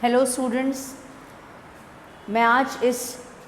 Hello students, मैं आज इस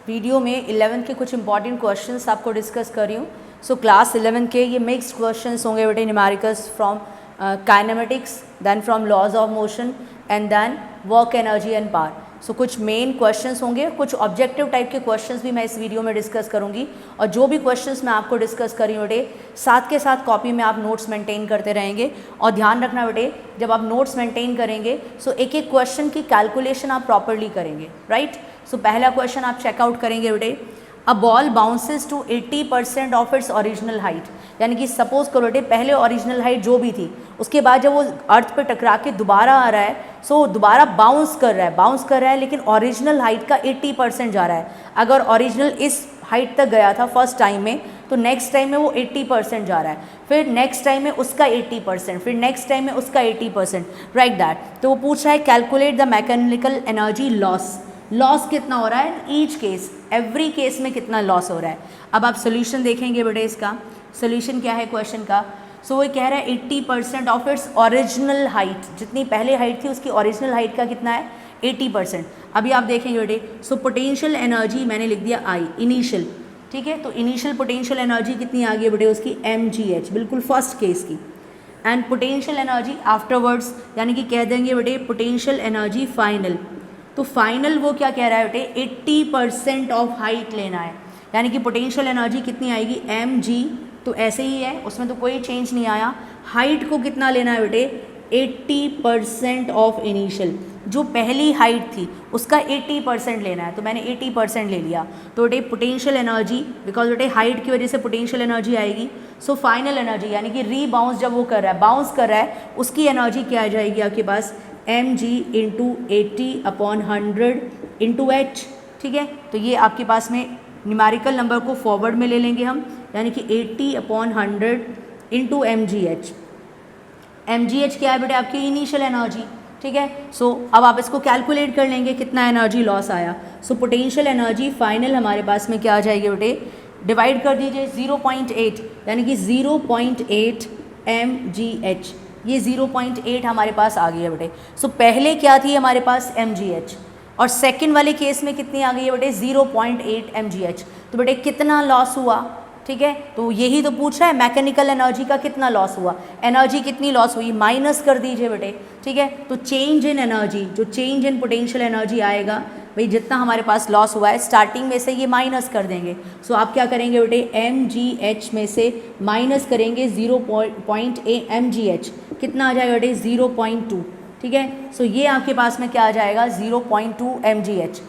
वीडियो में 11th के कुछ इंपॉर्टेंट क्वेश्चंस आपको डिस्कस कर रही हूँ। सो क्लास 11 के ये मिक्स्ड क्वेश्चंस होंगे बेटे, numericals from kinematics, then from laws of motion and then work energy and power. So कुछ मेन क्वेश्चंस होंगे, कुछ ऑब्जेक्टिव टाइप के क्वेश्चंस भी मैं इस वीडियो में डिस्कस करूँगी। और जो भी क्वेश्चंस मैं आपको डिस्कस कर रही हूँ बेटे, साथ के साथ कॉपी में आप नोट्स मेंटेन करते रहेंगे। और ध्यान रखना बेटे, जब आप नोट्स मेंटेन करेंगे सो एक एक क्वेश्चन की कैलकुलेशन आप प्रॉपरली करेंगे, राइट। सो पहला क्वेश्चन आप चेकआउट करेंगे बेटे, a ball bounces to 80% of its original height. यानी कि सपोज करो बेटे, पहले ओरिजिनल हाइट जो भी थी, उसके बाद जब वो अर्थ पे टकरा के दोबारा आ रहा है, सो दोबारा बाउंस कर रहा है, लेकिन ओरिजिनल हाइट का 80% जा रहा है। अगर ओरिजिनल इस हाइट तक गया था फर्स्ट टाइम में, तो नेक्स्ट टाइम में वो 80% जा रहा है, फिर नेक्स्ट टाइम में उसका 80%, फिर नेक्स्ट टाइम में उसका 80%, राइट दैट। तो वो पूछ रहा है calculate the mechanical energy loss कितना हो रहा है ईच केस, एवरी केस में कितना लॉस हो रहा है। अब आप सोल्यूशन देखेंगे बेटे, इसका सोल्यूशन क्या है क्वेश्चन का। सो वो कह रहा है 80% ऑफ इट्स ओरिजिनल हाइट, जितनी पहले हाइट थी उसकी ओरिजिनल हाइट का कितना है 80%। अभी आप देखेंगे बेटे, सो पोटेंशियल एनर्जी मैंने लिख दिया आई, इनिशियल, ठीक है। तो इनिशियल पोटेंशियल एनर्जी कितनी आ गई है बेटे उसकी, mgh, बिल्कुल फर्स्ट केस की। एंड पोटेंशियल एनर्जी आफ्टरवर्ड्स, यानी कि कह देंगे बेटे पोटेंशियल एनर्जी फाइनल। तो फाइनल वो क्या कह रहा है बेटे, 80% ऑफ हाइट लेना है। यानी कि पोटेंशियल एनर्जी कितनी आएगी, mg, तो ऐसे ही है, उसमें तो कोई चेंज नहीं आया। हाइट को कितना लेना है बेटे, 80% ऑफ इनिशियल, जो पहली हाइट थी उसका 80% लेना है। तो मैंने 80% ले लिया। तो बेटे पोटेंशियल एनर्जी, बिकॉज बेटे हाइट की वजह से पोटेंशियल एनर्जी आएगी। सो फाइनल एनर्जी, यानी कि रीबाउंस जब वो कर रहा है, बाउंस कर रहा है, उसकी एनर्जी क्या आ जाएगी आपके पास, mg इंटू 80/100 इंटू h, ठीक है। तो ये आपके पास में न्यूमेरिकल नंबर को फॉरवर्ड में ले लेंगे हम, यानी कि 80/100 इंटू mgh। mgh क्या है बेटे, आपकी इनिशियल एनर्जी, ठीक है। सो अब आप इसको कैलकुलेट कर लेंगे कितना एनर्जी लॉस आया। सो पोटेंशियल एनर्जी फाइनल हमारे पास में क्या आ जाएगी बेटे, डिवाइड कर दीजिए 0.8, यानी कि 0.8 mgh, ये 0.8 हमारे पास आ गई है बेटे। सो पहले क्या थी हमारे पास mgh, और सेकंड वाले केस में कितनी आ गई है बेटे, 0.8 mgh। तो बेटे कितना लॉस हुआ, ठीक है। तो यही तो पूछ रहा है, मैकेनिकल एनर्जी का कितना लॉस हुआ, एनर्जी कितनी लॉस हुई, माइनस कर दीजिए बेटे, ठीक है। तो चेंज इन एनर्जी, जो चेंज इन पोटेंशियल एनर्जी आएगा, भाई जितना हमारे पास लॉस हुआ है स्टार्टिंग में से ये माइनस कर देंगे। सो आप क्या करेंगे बेटे, mgh में से माइनस करेंगे 0.8 mgh, कितना आ जाएगा बेटे 0.2, ठीक है। सो ये आपके पास में क्या आ जाएगा 0.2 mgh,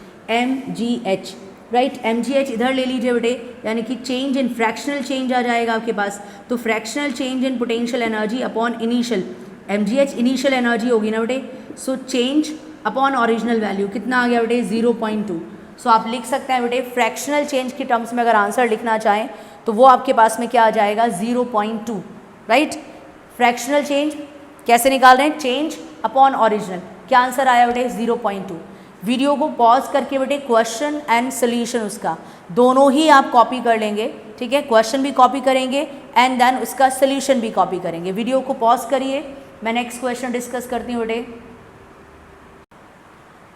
राइट। mgh इधर ले लीजिए बेटे, यानी कि चेंज इन फ्रैक्शनल चेंज आ जाएगा आपके पास। तो fractional change in potential energy upon initial, mgh initial energy होगी ना बेटे। So change upon original value कितना आ गया बेटे 0.2। सो आप लिख सकते हैं बेटे, फ्रैक्शनल चेंज की टर्म्स में अगर आंसर लिखना चाहें तो वो आपके पास में क्या आ जाएगा 0.2, राइट। फ्रैक्शनल चेंज कैसे निकाल रहे हैं, चेंज अपॉन ओरिजिनल, क्या आंसर आया बेटे 0.2। वीडियो को पॉज करके बेटे क्वेश्चन एंड सोल्यूशन उसका दोनों ही आप कॉपी कर लेंगे, ठीक है। क्वेश्चन भी कॉपी करेंगे एंड देन उसका सोल्यूशन भी कॉपी करेंगे। वीडियो को पॉज करिए, मैं नेक्स्ट क्वेश्चन डिस्कस करती हूँ बेटे।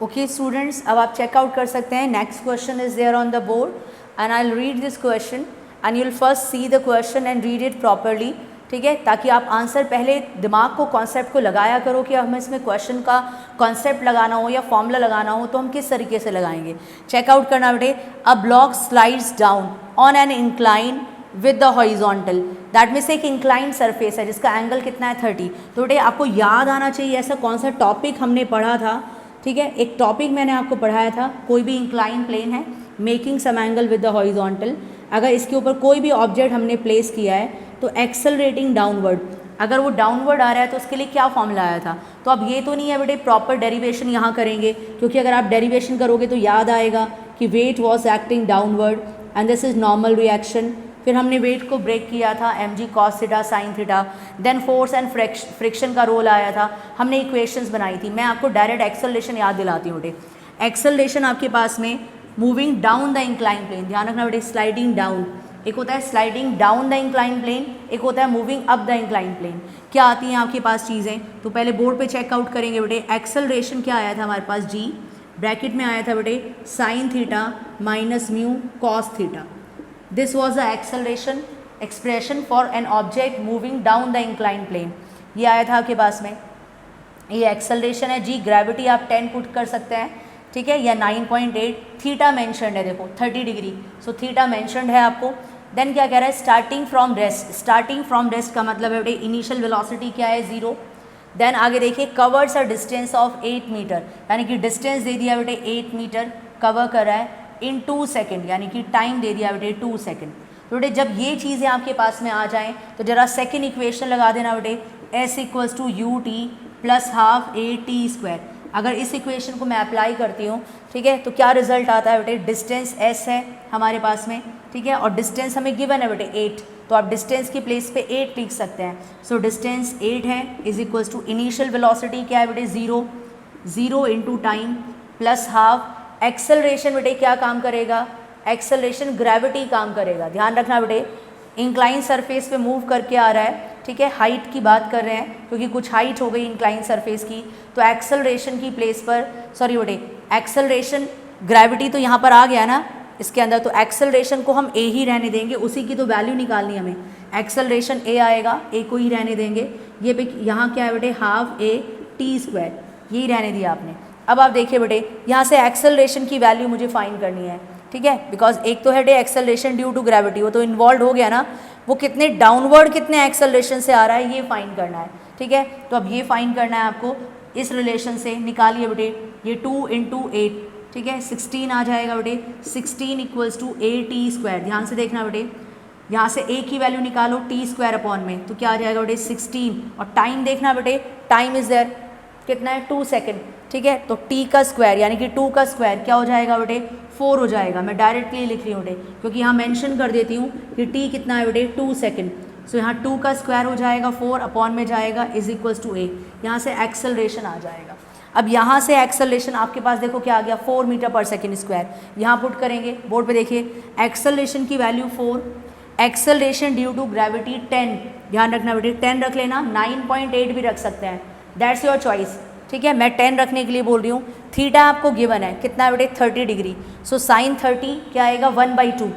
ओके स्टूडेंट्स, अब आप चेकआउट कर सकते हैं। Next question is there on the board and I will read this question and you will first see the question and read it properly, ठीक है, ताकि आप आंसर पहले दिमाग को, कॉन्सेप्ट को लगाया करो कि हमें इसमें क्वेश्चन का कॉन्सेप्ट लगाना हो या फॉर्मूला लगाना हो तो हम किस तरीके से लगाएंगे। चेकआउट करना बेटे, a block slides down on an incline with the horizontal, that means एक इंक्लाइन सरफेस है जिसका एंगल कितना है 30। तो बेटे आपको याद आना चाहिए ऐसा कौन सा टॉपिक हमने पढ़ा था, ठीक है। एक टॉपिक मैंने आपको पढ़ाया था, कोई भी इंक्लाइन प्लेन है, making some angle with the horizontal, अगर इसके ऊपर कोई भी ऑब्जेक्ट हमने प्लेस किया है तो एक्सेलरेटिंग डाउनवर्ड, अगर वो डाउनवर्ड आ रहा है तो उसके लिए क्या फॉर्मूला आया था। तो अब ये तो नहीं है बेटे प्रॉपर डेरिवेशन यहाँ करेंगे, क्योंकि अगर आप डेरिवेशन करोगे तो याद आएगा कि weight was acting downward and this is normal reaction. फिर हमने वेट को ब्रेक किया था, mg cos theta sine theta, then force and friction का रोल आया था, हमने इक्वेशंस बनाई थी। मैं आपको डायरेक्ट एक्सेलरेशन याद दिलाती हूँ बेटे। एक्सेलरेशन आपके पास में moving down the incline plane, ध्यान रखना बेटे, स्लाइडिंग डाउन, एक होता है sliding down the incline plane, एक होता है moving up the incline plane. क्या आती हैं आपके पास चीज़ें, तो पहले बोर्ड पे चेकआउट करेंगे बेटे। एक्सेलरेशन क्या आया था हमारे पास, जी ब्रैकेट में आया था बेटे sine theta minus mu cos theta. This was the acceleration expression for an object moving down the incline plane. ये आया था आपके पास में, ये एक्सेलरेशन है। जी ग्रेविटी आप 10 पुट कर सकते हैं, ठीक है, या 9.8। थीटा मेंशनड है, देखो 30 डिग्री, सो थीटा मेंशनड है आपको। देन क्या कह रहा है, starting from rest. Starting from rest का मतलब है बेटे इनिशियल वेलोसिटी क्या है, 0। देन आगे देखिए covers a distance of 8 meter, यानी कि डिस्टेंस दे दिया बेटे 8 मीटर कवर कर रहा है इन 2 सेकेंड, यानी कि टाइम दे दिया बेटे 2 सेकेंड। तो बेटे जब ये चीज़ें आपके पास में आ जाएं तो जरा सेकेंड इक्वेशन लगा देना बेटे, s equals to u t plus half a t square. अगर इस इक्वेशन को मैं अप्लाई करती हूँ, ठीक है, तो क्या रिजल्ट आता है बेटे, डिस्टेंस s है हमारे पास में, ठीक है, और डिस्टेंस हमें गिवन है बेटे 8, तो आप डिस्टेंस की प्लेस पे 8 लिख सकते हैं। सो डिस्टेंस 8 है is equals to initial velocity क्या है बेटे 0 into time plus half. Acceleration बेटे क्या काम करेगा, एक्सेलरेशन ग्रेविटी काम करेगा। ध्यान रखना बेटे इंक्लाइन सरफेस पे मूव करके आ रहा है, ठीक है, हाइट की बात कर रहे हैं क्योंकि कुछ हाइट हो गई इंक्लाइन सरफेस की, तो एक्सेलरेशन की प्लेस पर, सॉरी बेटे एक्सेलरेशन ग्रेविटी तो यहाँ पर आ गया ना इसके अंदर, तो एक्सेलरेशन को हम ए ही रहने देंगे, उसी की तो वैल्यू निकालनी हमें। एक्सेलरेशन ए आएगा, ए को ही रहने देंगे। ये पे यहाँ क्या है बेटे हाफ ए टी स्क्वायर, यही रहने दिया आपने। अब आप देखिए बेटे यहाँ से एक्सेलरेशन की वैल्यू मुझे फाइंड करनी है, ठीक है, बिकॉज एक तो है the acceleration due to gravity, वो तो इन्वॉल्व हो गया ना, वो कितने डाउनवर्ड कितने एक्सेलरेशन से आ रहा है ये फाइंड करना है, ठीक है। तो अब ये फाइंड करना है आपको इस रिलेशन से, निकालिए बेटे ये 2 इंटू 8, ठीक है, 16 आ जाएगा बेटे, 16 equals to a t square. ध्यान से देखना बेटे, यहाँ से ए की वैल्यू निकालो टी स्क्वायर अपॉन में, तो क्या आ जाएगा बेटे 16, और टाइम देखना बेटे, टाइम इज देयर कितना है 2 सेकेंड, ठीक है, तो टी का स्क्वायर यानी कि 2 का स्क्वायर क्या हो जाएगा बेटे 4 हो जाएगा। मैं डायरेक्टली लिख रही हूँ बेटे क्योंकि यहाँ मेंशन कर देती हूँ कि टी कितना है बेटे 2 सेकेंड, सो यहाँ 2 का स्क्वायर हो जाएगा 4 अपॉन में जाएगा इज इक्वल्स टू ए, यहाँ से एक्सेलरेशन आ जाएगा। अब यहाँ से एक्सेलरेशन आपके पास देखो क्या आ गया 4 मीटर पर सेकेंड स्क्वायर, यहाँ पुट करेंगे बोर्ड पे देखिए एक्सेलरेशन की value 4, acceleration due to gravity 10, ध्यान रखना बेटे 10 रख लेना, 9.8 भी रख सकते हैं, दैट्स योर चॉइस, ठीक है, मैं 10 रखने के लिए बोल रही हूँ। थीटा आपको गिवन है कितना है बेटे 30 डिग्री, सो साइन 30 क्या आएगा 1/2,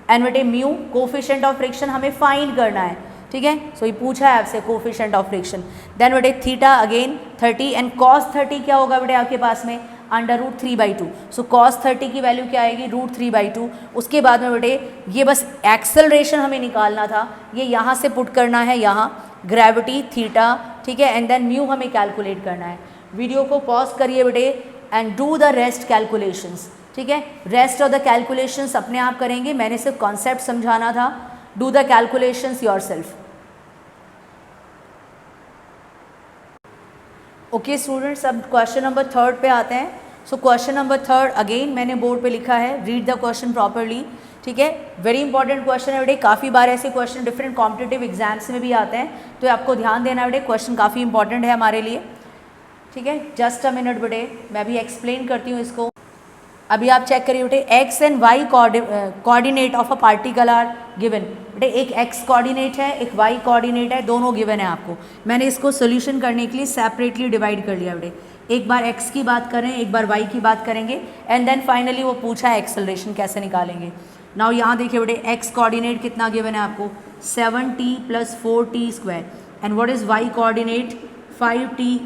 एंड बेटे म्यू कोफिशिएंट ऑफ फ्रिक्शन हमें फाइंड करना है, ठीक है, सो ये पूछा है आपसे कोफिशिएंट ऑफ फ्रिक्शन। देन बेटे थीटा अगेन 30 एंड कॉस 30 क्या होगा बेटे आपके पास में √3/2, सो कॉस 30 की वैल्यू क्या आएगी √3/2। उसके बाद में बेटे ये बस एक्सेलरेशन हमें निकालना था, ये यहाँ से पुट करना है यहाँ ग्रेविटी थीटा, ठीक है, एंड देन म्यू हमें कैलकुलेट करना है। वीडियो को पॉज करिए बेटे and do the rest calculations, ठीक है, रेस्ट ऑफ द कैलकुलेशंस अपने आप करेंगे, मैंने सिर्फ कॉन्सेप्ट समझाना था। Do the calculations yourself. Okay students, अब क्वेश्चन नंबर 3 पे आते हैं। सो क्वेश्चन नंबर 3 अगेन मैंने बोर्ड पे लिखा है, रीड द क्वेश्चन प्रॉपरली, ठीक है, वेरी इंपॉर्टेंट क्वेश्चन है बेटे, काफ़ी बार ऐसे क्वेश्चन डिफरेंट कॉम्पिटिटिव एग्जाम्स में भी आते हैं, तो आपको ध्यान देना बेटे, क्वेश्चन काफ़ी इंपॉर्टेंट है हमारे लिए, ठीक है। जस्ट अ मिनट बेटे, मैं भी एक्सप्लेन करती हूँ इसको। अभी आप चेक करिए बेटे x and y coordinate of a particle are given. बेटे एक एक्स कोऑर्डिनेट है, एक वाई कोऑर्डिनेट है, दोनों गिवन है आपको। मैंने इसको सोल्यूशन करने के लिए सेपरेटली डिवाइड कर लिया बेटे, एक बार एक्स की बात कर रहे हैं, एक बार वाई की बात करेंगे, एंड देन फाइनली वो पूछा है एक्सेलरेशन कैसे निकालेंगे। नाउ यहाँ देखिए बेटे एक्स कोऑर्डिनेट कितना गिवन है आपको 7t + 4t square, and what is why coordinate 5t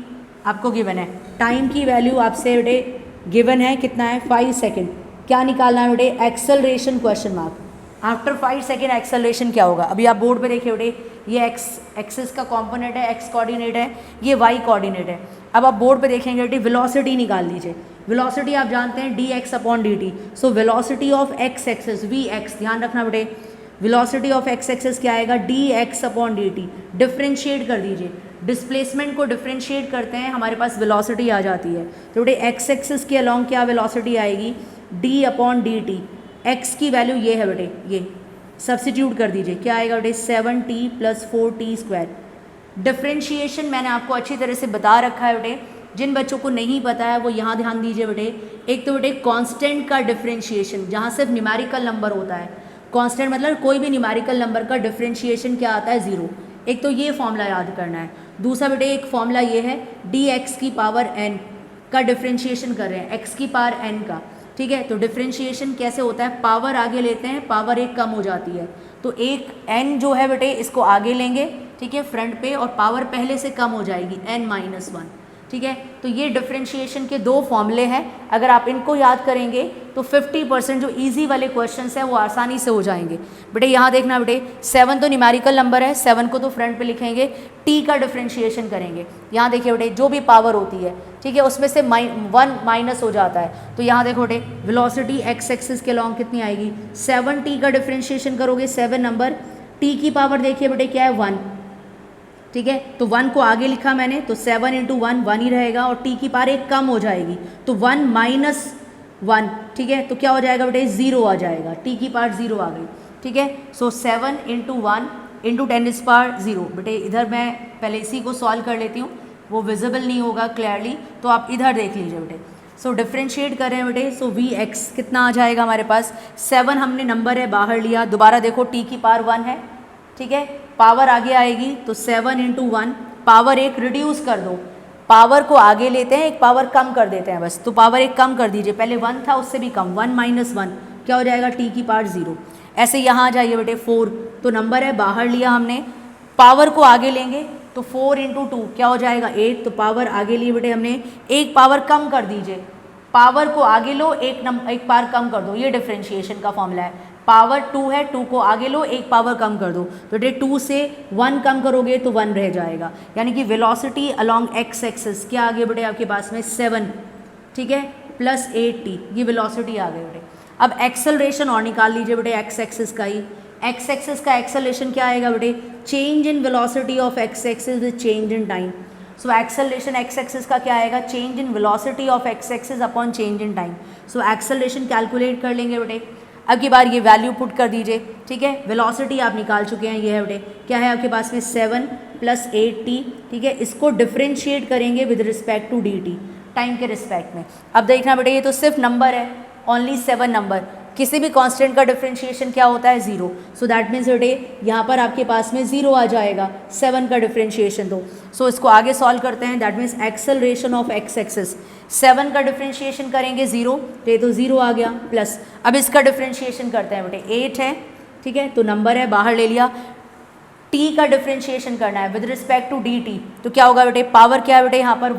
आपको गिवन है। टाइम की वैल्यू आपसे बेटे गिवन है कितना है 5 सेकेंड। क्या निकालना है बेटे acceleration question mark, after 5 second acceleration क्या होगा। अभी आप बोर्ड पे देखिए बेटे ये एक्स एक्सिस का कॉम्पोनेंट है, एक्स कोऑर्डिनेट है, ये वाई कोऑर्डिनेट है। अब आप बोर्ड पे देखेंगे बेटे वेलोसिटी निकाल लीजिए। वेलोसिटी आप जानते हैं dx/dt, so velocity of x axis vx, ध्यान रखना बेटे वेलोसिटी ऑफ एक्स एक्सिस क्या आएगा dx/dt। डिफ्रेंशिएट कर दीजिए, डिस्प्लेसमेंट को डिफ्रेंशिएट करते हैं हमारे पास वेलोसिटी आ जाती है। तो बेटे एक्स एक्सिस के अलॉन्ग क्या वेलोसिटी आएगी d/dt। एक्स की वैल्यू ये है बेटे, ये सब्स्टिट्यूट कर दीजिए, क्या आएगा बेटे 7t + 4t स्क्वायर। डिफ्रेंशिएशन मैंने आपको अच्छी तरह से बता रखा है बेटे, जिन बच्चों को नहीं पता है वो यहाँ ध्यान दीजिए बेटे। एक तो बेटे कांस्टेंट का डिफ्रेंशिएशन, जहाँ सिर्फ न्यूमेरिकल नंबर होता है, कांस्टेंट मतलब कोई भी न्यूमेरिकल नंबर का डिफ्रेंशिएशन क्या आता है 0। एक तो ये फॉर्मूला याद करना है। दूसरा बेटे एक फॉर्मूला ये है डी एक्स की पावर n का डिफ्रेंशिएशन कर रहे हैं, x की पावर n का, ठीक है। तो डिफ्रेंशिएशन कैसे होता है, पावर आगे लेते हैं, पावर एक कम हो जाती है, तो एक n जो है बेटे इसको आगे लेंगे, ठीक है, फ्रंट पे, और पावर पहले से कम हो जाएगी n-1, ठीक है। तो ये डिफरेंशिएशन के दो फॉर्मूले हैं, अगर आप इनको याद करेंगे तो 50% जो इजी वाले क्वेश्चंस हैं वो आसानी से हो जाएंगे। बेटे यहाँ देखना बेटे, 7 तो न्यूमेरिकल नंबर है, 7 को तो फ्रंट पे लिखेंगे, t का डिफरेंशिएशन करेंगे। यहाँ देखिए बेटे जो भी पावर होती है, ठीक है, उसमें से 1 माइनस हो जाता है, तो यहाँ देखो बेटे वेलोसिटी x एक्सिस के लॉन्ग कितनी आएगी, 7t का डिफरेंशिएशन करोगे 7 नंबर, t की पावर देखिए बेटे क्या है 1, ठीक है। तो 1 को आगे लिखा मैंने, तो 7 इंटू 1 1 ही रहेगा, और t की पावर एक कम हो जाएगी, तो 1 माइनस 1, ठीक है, तो क्या हो जाएगा बेटे 0 आ जाएगा, t की पावर 0 आ गई, ठीक है। सो 7 इंटू 1 इंटू 10⁻�0। बेटे इधर मैं पहले इसी को सॉल्व कर लेती हूँ, वो विजिबल नहीं होगा क्लियरली, तो आप इधर देख लीजिए बेटे। सो डिफ्रेंशिएट कर रहे हैं बेटे, सो वी एक्स कितना आ जाएगा हमारे पास, 7 हमने नंबर है बाहर लिया, दोबारा देखो t की पावर 1 है, ठीक है, पावर आगे आएगी, तो 7 इंटू 1, पावर एक रिड्यूस कर दो, पावर को आगे लेते हैं, एक पावर कम कर देते हैं बस, तो पावर एक कम कर दीजिए, पहले 1 था उससे भी कम, 1 माइनस 1 क्या हो जाएगा, t की पावर 0। ऐसे यहाँ आ जाइए बेटे 4, तो नंबर है बाहर लिया हमने, पावर को आगे लेंगे, तो 4 इंटू 2 क्या हो जाएगा 8, तो पावर आगे लिए बेटे हमने, एक पावर कम कर दीजिए, पावर को आगे लो, एक पावर कम कर दो, ये डिफरेंशिएशन का फॉर्मूला है। पावर 2 है, 2 को आगे लो, एक पावर कम कर दो, तो बेटे 2 से 1 कम करोगे तो 1 रह जाएगा, यानी कि वेलोसिटी अलोंग x एक्सिस क्या आ गया बेटे आपके पास में 7, ठीक है, प्लस 8t, ये वेलोसिटी आ गई बेटे। अब एक्सेलरेशन और निकाल लीजिए बेटे x एक्सिस का ही, x एक्सिस का एक्सेलरेशन क्या आएगा बेटे, change in velocity of x axis with change in time. So acceleration x axis का क्या आएगा, change in velocity of x axis upon change in time. So acceleration calculate कर लेंगे बेटे, अब की बार ये वैल्यू पुट कर दीजिए, ठीक है, वेलोसिटी आप निकाल चुके हैं, ये है बेटे क्या है आपके पास में 7 प्लस 8t, ठीक है, इसको डिफरेंशिएट करेंगे with respect to dt, time के रिस्पेक्ट में। अब देखना बेटे ये तो सिर्फ नंबर है, ओनली 7 नंबर, किसी भी कांस्टेंट का डिफरेंशिएशन क्या होता है 0, सो दैट मीन्स बेटे यहाँ पर आपके पास में 0 आ जाएगा, 7 का डिफरेंशिएशन दो। सो इसको आगे सॉल्व करते हैं, that means acceleration of x axis, 7 का डिफरेंशिएशन करेंगे 0, तो ये तो 0 आ गया, प्लस अब इसका डिफरेंशिएशन करते हैं बेटे 8 है, ठीक है, तो नंबर है बाहर ले लिया, t का डिफरेंशिएशन करना है विद रिस्पेक्ट टू dt, तो क्या होगा बेटे, पावर क्या है बेटे यहाँ पर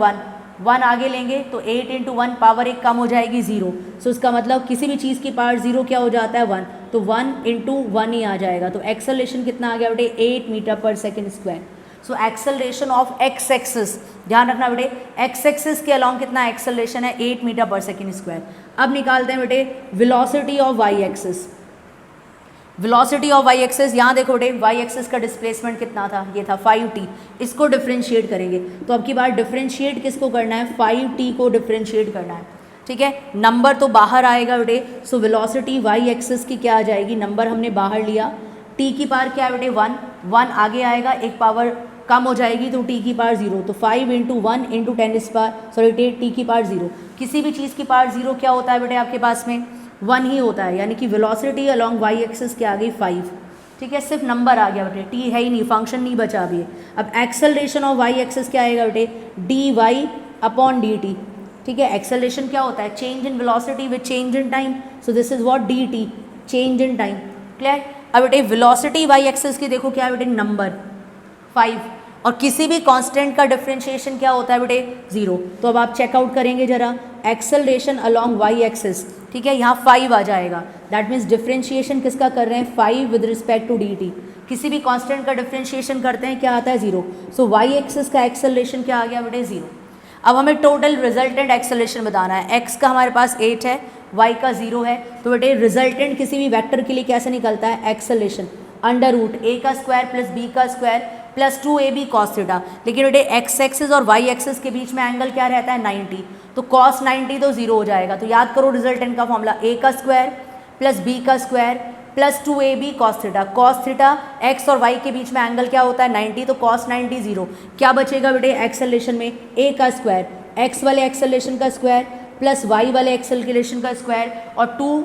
1 आगे लेंगे, तो 8 इंटू 1, पावर एक कम हो जाएगी 0, सो इसका मतलब किसी भी चीज़ की पावर 0 क्या हो जाता है 1, तो 1 इंटू 1 ही आ जाएगा, तो एक्सेलरेशन कितना आ गया बेटे 8 मीटर पर second square. So acceleration of x axis, ध्यान रखना बेटे x एक्सिस के अलॉन्ग कितना एक्सेलरेशन है 8 मीटर पर सेकेंड स्क्वायर। अब निकालते हैं बेटे velocity of y axis, velocity of y axis, यहाँ देखो बेटे y एक्सिस का डिस्प्लेसमेंट कितना था, ये था 5t, इसको डिफरेंशिएट करेंगे, तो अब की बार डिफरेंशिएट किसको करना है, 5t को डिफरेंशिएट करना है, ठीक है, नंबर तो बाहर आएगा बेटे, सो वेलोसिटी y एक्सिस की क्या आ जाएगी, नंबर हमने बाहर लिया, t की पावर क्या है बेटे 1 आगे आएगा, एक पावर कम हो जाएगी, तो t की पावर 0, तो 5 इंटू 1 इंटू 10 t की पावर 0, किसी भी चीज़ की पावर 0 क्या होता है बेटे आपके पास में 1 ही होता है, यानी कि वेलोसिटी अलोंग y एक्सिस क्या आ गई 5, ठीक है, सिर्फ नंबर आ गया बेटे, t है ही नहीं, फंक्शन नहीं बचा अभी। अब एक्सेलरेशन ऑफ y एक्सिस क्या आएगा बेटे, dy अपॉन dt, ठीक है, एक्सेलरेशन क्या होता है, change in velocity with change in time, so this is what dt, change in time, clear. अब बेटे वेलोसिटी y एक्सिस की देखो क्या है बेटे नंबर 5, और किसी भी कांस्टेंट का डिफरेंशिएशन क्या होता है बेटे 0, तो अब आप चेकआउट करेंगे जरा, एक्सेलरेशन अलोंग y एक्सिस, ठीक है, यहाँ 5 आ जाएगा, दैट मीन्स डिफरेंशिएशन किसका कर रहे हैं 5 विद रिस्पेक्ट टू dt, किसी भी कांस्टेंट का डिफरेंशिएशन करते हैं क्या आता है 0, सो y एक्सिस का एक्सेलरेशन क्या आ गया बेटे 0। अब हमें टोटल रिजल्टेंट एक्सेलरेशन बताना है, x का हमारे पास 8 है, y का 0 है, तो बेटे रिजल्टेंट किसी भी वेक्टर के लिए कैसे निकलता है, एक्सेलरेशन अंडर रूट a का स्क्वायर प्लस b का square plus 2ab cos theta, लेकिन बेटे x एक्सिस और y एक्सिस के बीच में एंगल क्या रहता है 90, तो cos 90 तो 0 हो जाएगा, तो याद करो रिजल्टेंट का फॉर्मूला a का स्क्वायर प्लस b का square plus 2ab cos theta, x और y के बीच में एंगल क्या होता है 90, तो cos 90 0, क्या बचेगा बेटे एक्सेलरेशन में a का स्क्वायर, x वाले एक्सेलरेशन का स्क्वायर प्लस y वाले एक्सेलरेशन का स्क्वायर और 2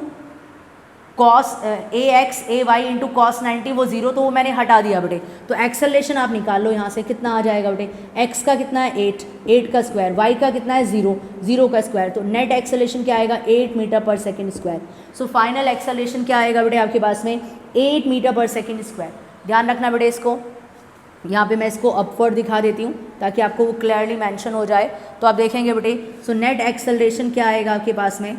cos A x A Y into cos 90 वो 0, तो वो मैंने हटा दिया बेटे। तो एक्सेलरेशन आप निकाल लो यहाँ से, कितना आ जाएगा बेटे, एक्स का कितना है 8, 8 का स्क्वायर, वाई का कितना है 0, 0 का स्क्वायर, तो नेट एक्सेलरेशन क्या आएगा 8 मीटर पर second square. So final acceleration क्या आएगा बेटे आपके पास में 8 मीटर पर सेकेंड स्क्वायर। ध्यान रखना बेटे इसको, यहाँ पे मैं इसको अपवर्ड दिखा देती हूँ ताकि आपको वो क्लियरली मेंशन हो जाए। तो आप देखेंगे बेटे, सो नेट एक्सेलरेशन क्या आएगा आपके पास में,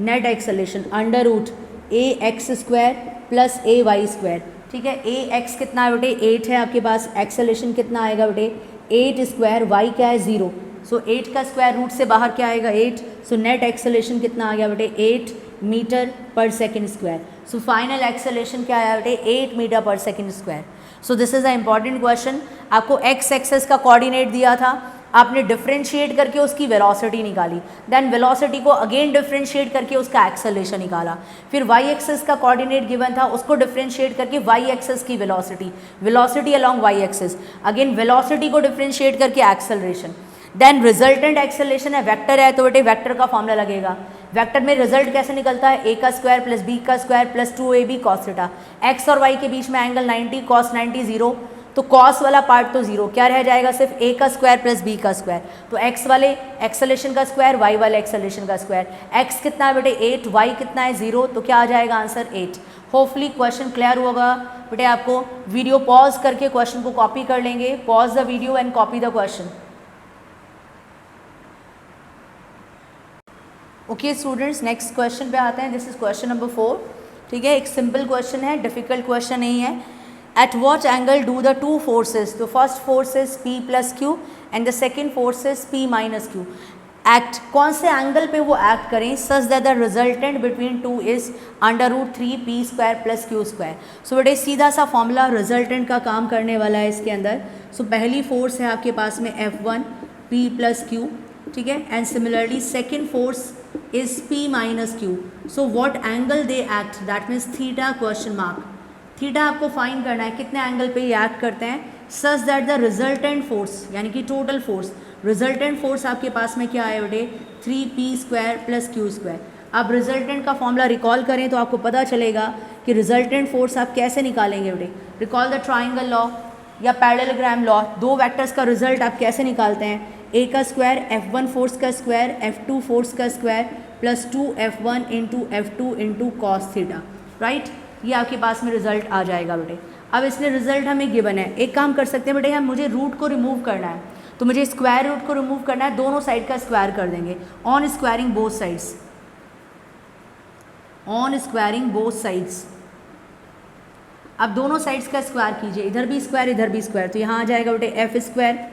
नेट एक्सेलरेशन अंडर रूट ए एक्स स्क्वायर प्लस ए वाई स्क्वायर। ठीक है, ए एक्स कितना है बेटे 8 है आपके पास, एक्सेलरेशन कितना आएगा बेटे 8 स्क्वायर, वाई क्या है 0, सो 8 का स्क्वायर रूट से बाहर क्या आएगा 8, सो नेट एक्सेलरेशन कितना आ गया बेटे 8 मीटर पर second square. So final acceleration क्या आया बेटे 8 मीटर पर second square. So this is a important question. आपको एक्स एक्सेस का कोऑर्डिनेट दिया था, आपने डिफरेंशिएट करके उसकी वेलोसिटी निकाली, देन वेलोसिटी को अगेन डिफरेंशिएट करके उसका एक्सेलरेशन निकाला, फिर वाई एक्सेस का कोऑर्डिनेट गिवन था, उसको डिफरेंशिएट करके वाई एक्सेस की velocity, velocity along y axis, again velocity को डिफरेंशिएट करके एक्सेलरेशन, देन रिजल्टेंट एक्सेलरेशन है, वेक्टर है तो बेटे वेक्टर का फॉर्मूला लगेगा। वेक्टर में रिजल्ट कैसे निकलता है, ए का स्क्वायर प्लस बी का square plus 2ab cos theta, x और वाई के बीच में एंगल 90, कॉस 90 0, तो कॉस वाला पार्ट तो 0, क्या रह जाएगा सिर्फ ए का स्क्वायर प्लस बी का स्क्वायर, तो एक्स वाले एक्सेलरेशन का स्क्वायर, वाई वाले एक्सेलरेशन का स्क्वायर, एक्स कितना है बेटे 8, वाई कितना है 0, तो क्या आ जाएगा आंसर 8। होपफुली क्वेश्चन क्लियर होगा बेटे आपको। वीडियो पॉज करके क्वेश्चन को कॉपी कर लेंगे, pause the video and copy the question. Okay students, next question पे आते हैं। This is question number 4। ठीक है, एक सिंपल क्वेश्चन है, डिफिकल्ट क्वेश्चन नहीं है। At what angle do the two forces, तो first force is P plus Q and the second force is P minus Q, act, कौन से एंगल पे वो एक्ट करें, such that the resultant between two is under root 3p square plus Q square. So बेटे सीधा सा formula resultant का काम करने वाला है इसके अंदर। सो पहली फोर्स है आपके पास में F1 P प्लस क्यू, ठीक है, and similarly second force is P minus Q. So what angle they act, that means theta question mark, theta आपको फाइंड करना है कितने एंगल पे ये एक्ट करते हैं, सच दैट द रिजल्टेंट फोर्स यानी कि टोटल फोर्स, रिजल्टेंट फोर्स आपके पास में क्या है बेटे 3p square plus Q square. अब रिजल्टेंट का फॉर्मूला रिकॉल करें तो आपको पता चलेगा कि रिजल्टेंट फोर्स आप कैसे निकालेंगे बेटे। रिकॉल द ट्राइंगल लॉ या पैरेललोग्राम लॉ, दो वेक्टर्स का रिजल्ट आप कैसे निकालते हैं, ए का स्क्वायर F1 फोर्स का स्क्वायर F2 फोर्स का square plus 2F1 into F2 into cos theta, right, ये आपके पास में रिजल्ट आ जाएगा बेटे। अब इसमें रिजल्ट हमें गिवन है, एक काम कर सकते हैं बेटे, हम मुझे रूट को रिमूव करना है, तो मुझे स्क्वायर रूट को रिमूव करना है, दोनों साइड का स्क्वायर कर देंगे, on squaring both sides, on squaring both sides. अब दोनों साइड्स का स्क्वायर कीजिए, इधर भी स्क्वायर इधर भी स्क्वायर, तो यहाँ आ जाएगा बेटे F square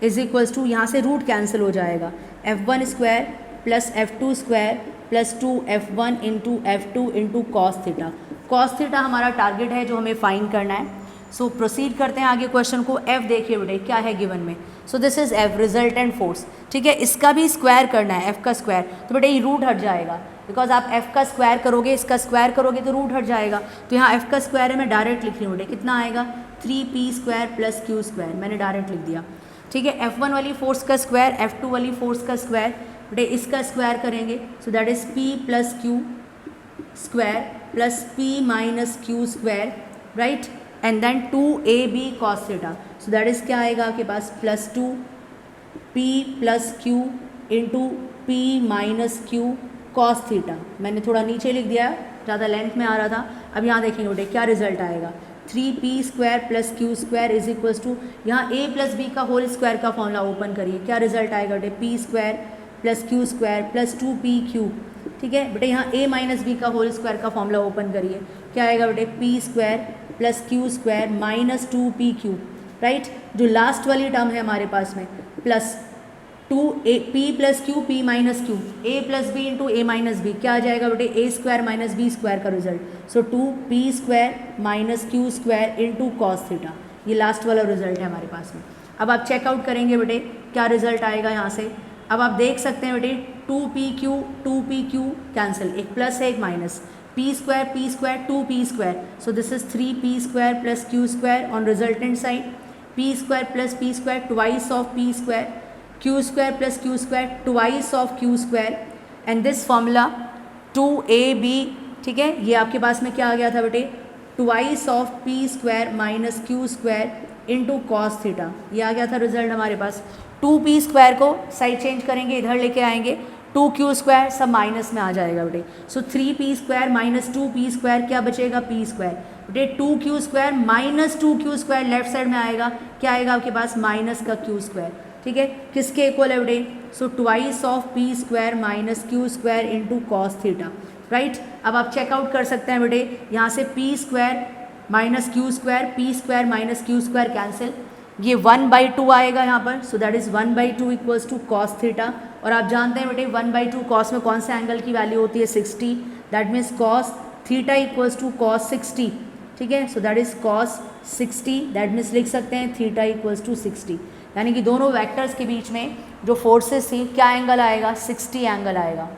is equals to, यहाँ से रूट कैंसिल हो जाएगा, F1 square plus F2 square plus 2F1 into F2 into cos theta. Cos theta हमारा टारगेट है जो हमें फाइंड करना है। सो प्रोसीड करते हैं आगे क्वेश्चन को। F देखिए बेटे क्या है गिवन में, सो this is F resultant force, ठीक है, इसका भी स्क्वायर करना है F का स्क्वायर, तो बेटे ये रूट हट जाएगा, बिकॉज आप F का स्क्वायर करोगे इसका स्क्वायर करोगे तो रूट हट जाएगा, तो यहाँ F का स्क्वायर है, मैं डायरेक्ट लिख रही हूँ बेटे, कितना आएगा 3p square plus Q square, मैंने डायरेक्ट लिख दिया, ठीक है। F1 वाली फोर्स का स्क्वायर F2 वाली फोर्स का स्क्वायर, बेटे इसका स्क्वायर करेंगे, so that is P plus Q square plus P minus Q square, right, and then 2ab cos theta, so that is क्या आएगा आपके पास plus 2p plus Q into P minus Q cos theta. मैंने थोड़ा नीचे लिख दिया, ज़्यादा लेंथ में आ रहा था। अब यहाँ देखेंगे बेटे क्या रिजल्ट आएगा, 3p square plus Q square is equals to, यहाँ a प्लस बी का होल स्क्वायर का फॉर्मूला ओपन करिए, क्या रिजल्ट आएगा बेटे p square plus Q square plus 2pq, ठीक है बेटे। यहाँ a माइनस बी का होल स्क्वायर का फॉर्मूला ओपन करिए, क्या आएगा बेटे p square plus Q square minus 2pq, right. जो लास्ट वाली टर्म है हमारे पास में plus 2p plus Q p minus q, a plus b into a minus b, क्या आ जाएगा बेटे a square minus b square का result, so 2p square minus Q square into cos theta, ये लास्ट वाला रिजल्ट है हमारे पास में। अब आप चेकआउट करेंगे बेटे क्या रिजल्ट आएगा यहाँ से। अब आप देख सकते हैं बेटे 2pq कैंसिल, एक प्लस है एक minus, p square 2p square, so this is 3p square plus Q square on resultant side, p square twice of p square, q square plus Q square twice of q square, and this formula 2ab, ठीक है, ये आपके पास में क्या आ गया था बेटे, twice of P square minus Q square into cos theta, ये आ गया था रिजल्ट हमारे पास। 2p स्क्वायर को साइड चेंज करेंगे, इधर लेके आएंगे, 2q स्क्वायर सब माइनस में आ जाएगा बेटे। सो 3p square minus 2p square क्या बचेगा, p स्क्वायर बेटे। 2q square minus 2q square left side में आएगा, क्या आएगा आपके पास, माइनस का q स्क्वायर, ठीक है, किसके इक्वल है बेटे, so twice of p square minus q square into cos theta, right. अब आप चेकआउट कर सकते हैं बेटे, यहाँ से p square minus Q square, p square minus Q square cancel, ये 1/2 आएगा यहाँ पर, so that is 1/2 equals to cos theta. और आप जानते हैं बेटे 1/2 कॉस में कौन से एंगल की वैल्यू होती है, 60, that means cos theta equals to cos 60, ठीक है, so that is cos 60, that means लिख सकते हैं थीटा इक्वल्स टू 60, यानी कि दोनों वेक्टर्स के बीच में जो फोर्सेस थी क्या एंगल आएगा, 60 एंगल आएगा।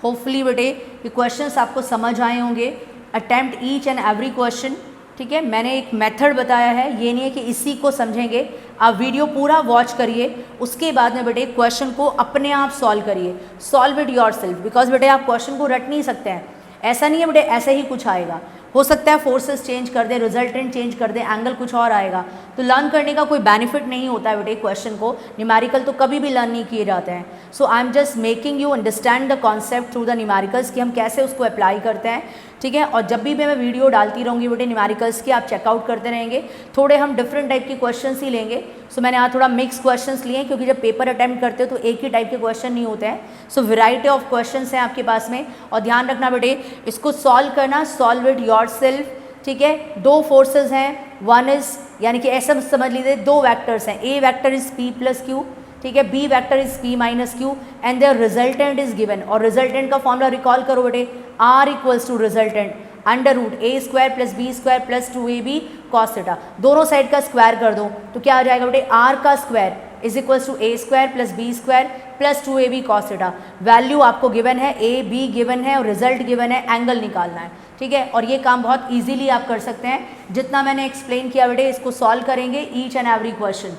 होपफुली बेटे ये क्वेश्चंस आपको समझ आए होंगे। Attempt each and every question, ठीक है, मैंने एक मेथड बताया है, ये नहीं है कि इसी को समझेंगे, आप वीडियो पूरा वॉच करिए, उसके बाद में बेटे क्वेश्चन को अपने आप सॉल्व करिए, सॉल्व इट योरसेल्फ, बिकॉज बेटे आप क्वेश्चन को रट नहीं सकते हैं, ऐसा नहीं है बेटे ऐसे ही कुछ आएगा, हो सकता है फोर्सेस चेंज कर दे, रिजल्टेंट चेंज कर दे, एंगल कुछ और आएगा, तो लर्न करने का कोई बेनिफिट नहीं होता है बेटे क्वेश्चन को, न्यूमेरिकल तो कभी भी लर्न नहीं किए जाते हैं। So I am just making you understand the concept through the numericals कि हम कैसे उसको अप्लाई करते हैं, ठीक है। और जब भी मैं वीडियो डालती रहूँगी बेटे न्यूमेरिकल्स की, आप चेकआउट करते रहेंगे, थोड़े हम डिफरेंट टाइप के क्वेश्चंस ही लेंगे। सो मैंने यहाँ थोड़ा मिक्स क्वेश्चंस लिए हैं, क्योंकि जब पेपर अटेम्प्ट करते हो तो एक ही टाइप के क्वेश्चन नहीं होते हैं, सो वैरायटी ऑफ क्वेश्चंस हैं आपके पास में। और ध्यान रखना बेटे इसको सॉल्व करना, सॉल्व इट योरसेल्फ, ठीक है। दो फोर्सेस हैं, वन इज यानी कि ऐसा समझ लीजिए दो वेक्टर्स हैं, A vector is p plus Q, ठीक है, B vector is p minus Q and their resultant is given. और रिजल्टेंट का फॉर्मूला रिकॉल करो बेटे, r equals to resultant under root A square plus B square plus 2ab cos theta, दोनों side का square कर दो तो क्या आ जाएगा बेटे, r का square is equals to A square plus B square plus 2ab cos theta. Value आपको गिवन है, a b गिवन है और रिजल्ट गिवन है, एंगल निकालना है, ठीक है। और ये काम बहुत इजीली आप कर सकते हैं, जितना मैंने एक्सप्लेन किया बेटे इसको सॉल्व करेंगे ईच एंड एवरी क्वेश्चन।